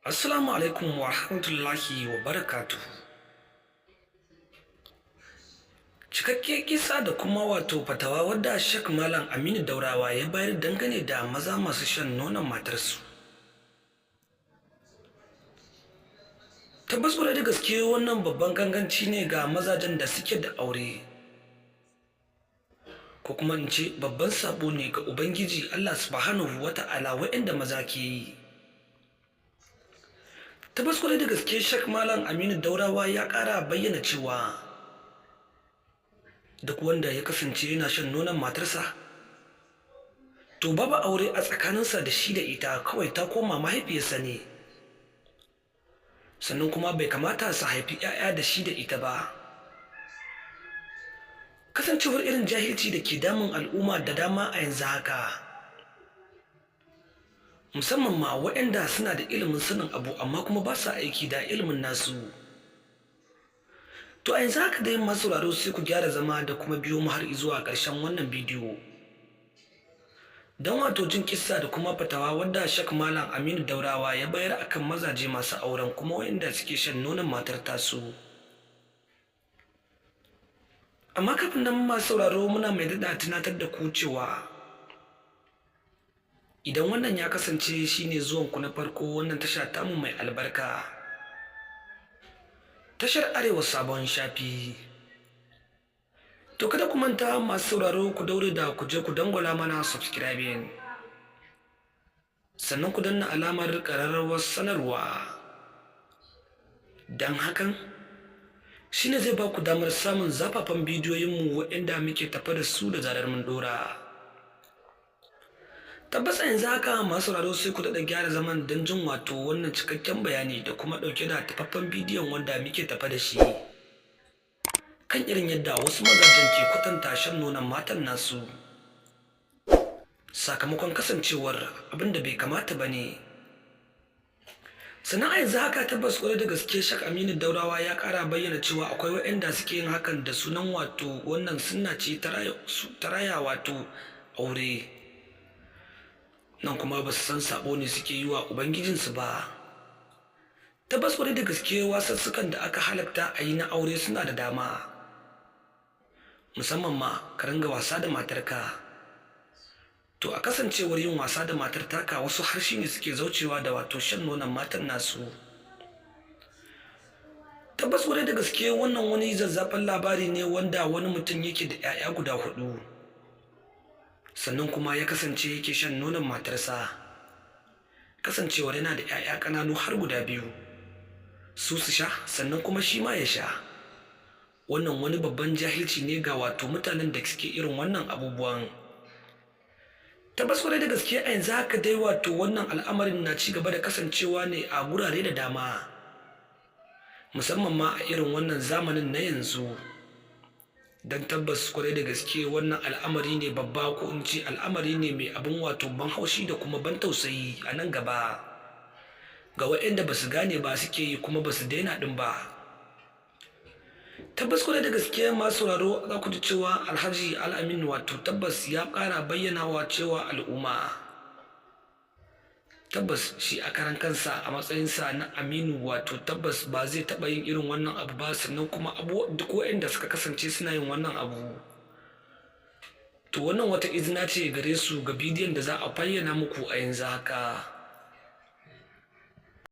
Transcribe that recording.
Assalamu alaikum wa rahmatullahi wa barakatuhu. Cikakkiyar kisa da kuma fatawa wadda Shek Malan Aminu Daurawa ya bayar dangane da maza masu shan nonon matarsu. Tabbas kwarai da gaske wannan babban ganganci ne ga mazajen da suke da aure. Ko kuma in ce babban sabo ne ga Ubangiji Allah subhanahu wa ta'ala waɗanda maza ke yi. Tabbas kwarai da gaske Shek Malan Aminu Daurawa ya ƙara bayyana cewa duk wanda ya kasance yana shan nonon matarsa to babu aure a tsakaninsa da shi da ita, kawai ta koma mahaifiyarsa ne, sannan kuma bai kamata su haifi 'ya'ya da shi da ita ba. Kasancewar irin jahilci da ke damun al'umma da dama a yanzu haka, musamman ma waɗanda suna da ilimin sanin abu amma kuma ba sa aiki da ilimin nasu. To a yanzu haka dai masu sauraro sai ku gyara zama da kuma biyo mu har zuwa ƙarshen wannan bidiyo don jin kissa da kuma fatawa wadda Shek Malam Aminu Daurawa ya bayar akan mazaje masu auren kuma waɗanda suke shan nonon matar tasu. Amma kafin nan masu sauraro muna mai daɗa tunatar da ku cewa idan wannan ya kasance shine zuwanku na farko wannan tasha tamu mai albarka, tashar Arewa Sabon Shafi, to kada ku manta masu sauraro ku daure da ku je ku dangwala mana subscribing, sannan ku danna alamar ƙararrawar sanarwa, don hakan shine zai ba ku damar samun zafafan bidiyoyinmu waɗanda muke tafa da su da zarar mun dora. Tabbas a yanzu haka masu sauraro sai ku daɗa gyara zaman don jin wannan cikakken bayani da kuma ɗauke da tafaffen bidiyon wanda muke tafa da shi kan irin yadda wasu mazajen ke kwatanta shan nonon matan nasu sakamakon kasancewar abin da bai kamata ba ne. Sannan a yanzu haka tabbas kwarai da gaske Shek Aminu Daurawa ya ƙara bayyana cewa akwai waɗanda suke yin hakan da sunan wannan sunna ce ta raya aure, nan kuma ba su san sabo ne suke yi wa ubangijinsu ba. Tabbas kwarai da gaske wasussukan da aka halatta a yi na aure suna da dama, musamman ma ka ringa wasa da matarka. To a kasancewar yin wasa da matar taka wasu harshe ne suke zaucewa da shan nonon matan nasu. Tabbas kwarai da gaske wannan wani zazzafan labari ne wanda wani mutum yake da 'ya'ya guda 4, sannan kuma ya kasance yake shan nonon matarsa, kasancewar yana da 'ya'ya ƙananu har guda 2, su sha sannan kuma shi ma ya sha. Wannan wani babban jahilci ne ga mutanen da suke irin wannan abubuwan. Tabbas kwarai da gaske a yanzu haka dai wannan al'amarin na ci gaba da kasancewa ne a gurare da dama, musamman ma a irin wannan zamanin na yanzu. Don tabbas kwarai da gaske wannan al'amari ne babba, ko in ce al'amari ne mai abin ban haushi da kuma ban tausayi a nan gaba ga waɗanda ba su gane ba suke yi kuma ba su daina ɗin ba. Tabbas kwarai da gaske masu sauraro za ku ji cewa Alhaji Al'amin tabbas ya ƙara bayyana cewa al'umma tabbas shi a karan kansa a matsayinsa na Aminu tabbas ba zai taɓa yin irin wannan abu ba, sannan kuma duk waɗanda suka kasance suna yin wannan abu to wannan wata izina ce gare su ga bidiyon da za a bayyana muku a yanzu haka.